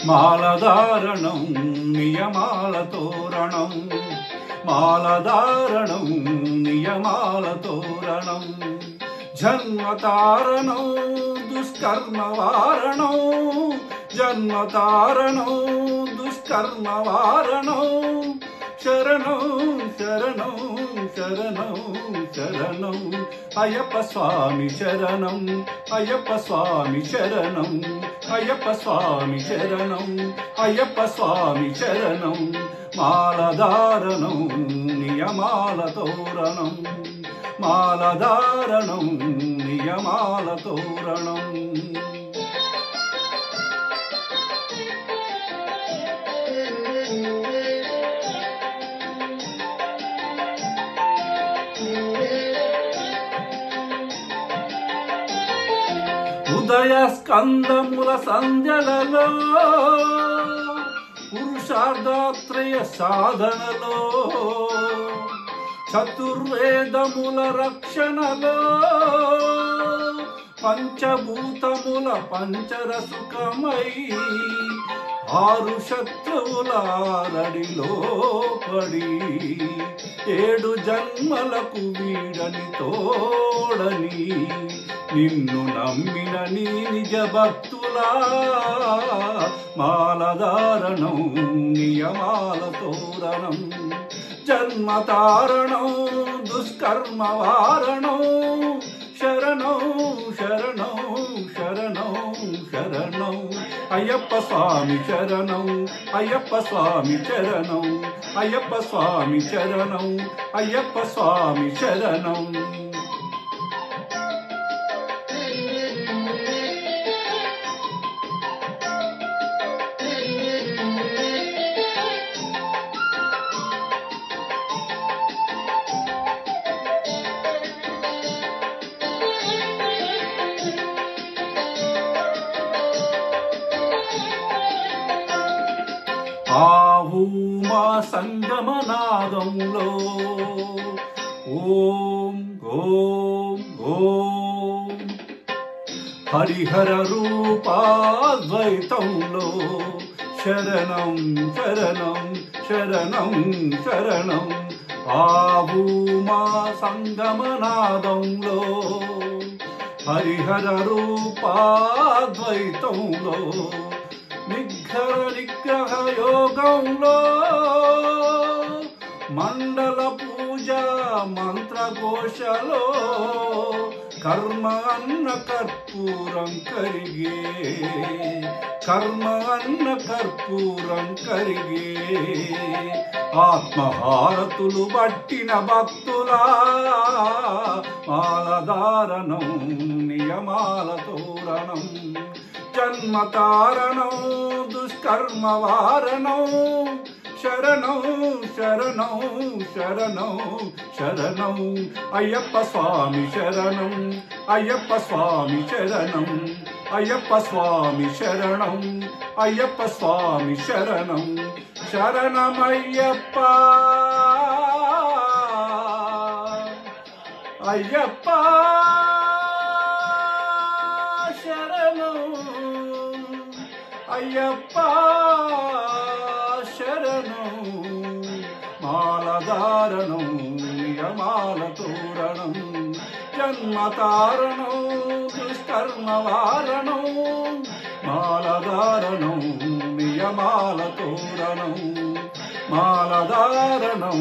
మాలధారణం నియమాల తోరణం మాలధారణం నియమాల తోరణం జన్మతారణం దుష్కర్మ వారణం జన్మతారణం దుష్కర్మ వారణం శరణం శరణం శరణం శరణం అయ్యప్ప స్వామి శరణం అయ్యప్ప స్వామి శరణం అయ్యప్ప స్వామి శరణం అయ్యప్ప స్వామి శరణం మాలధారణం నియమాల తోరణం మాలధారణం నియమాల తోరణం ఉదయ స్కందముల సంధ్యలలో పురుషార్థత్రయ సాధనలో చతుర్వేదముల రక్షణలో పంచభూతముల పంచరసుకమై ఆరు శత్రువుల ఆరడిలో పడి 7 జన్మలకు వీడని తోడని నిన్ను నమ్మిన నీ నిజ భక్తులా మాలధారణం నియమాల తోరణం జన్మతారణం దుష్కర్మ వారణం శరణం శరణం శరణం శరణం అయ్యప్ప స్వామి శరణం అయ్యప్ప స్వామి శరణం అయ్యప్ప స్వామి శరణం అయ్యప్ప స్వామి శరణం ఆవు మా సంగమనాదంలో ఓం ఓం ఓం హరిహర రూపాద్వైతంలో శరణం శరణం శరణం శరణం ఆవు మా సంగమనాదంలో హరిహర రూపాద్వైతంలో నిగ్రహ యోగంలో మండల పూజ మంత్రఘోషలో కర్మ అన్న కర్పూరం కరిగే కర్మ అన్న కర్పూరం కరిగే ఆత్మహారతులు పట్టిన భక్తులా మాలధారణం నియమాల తోరణం జన్మతారణం దుష్కర్మ వారణం శరణం శరణం శరణం శరణం అయ్యప్ప స్వామి శరణం అయ్యప్ప స్వామి శరణం అయ్యప్ప స్వామి శరణం అయ్యప్ప స్వామి శరణం శరణమయ్యప్ప అయ్యప్ప శరణం అయ్యప్ప శరణం మాలధారణం నియమాల తోరణం జన్మతారణం దుష్కర్మ వారణం మాలధారణం నియమాల తోరణం మాలధారణం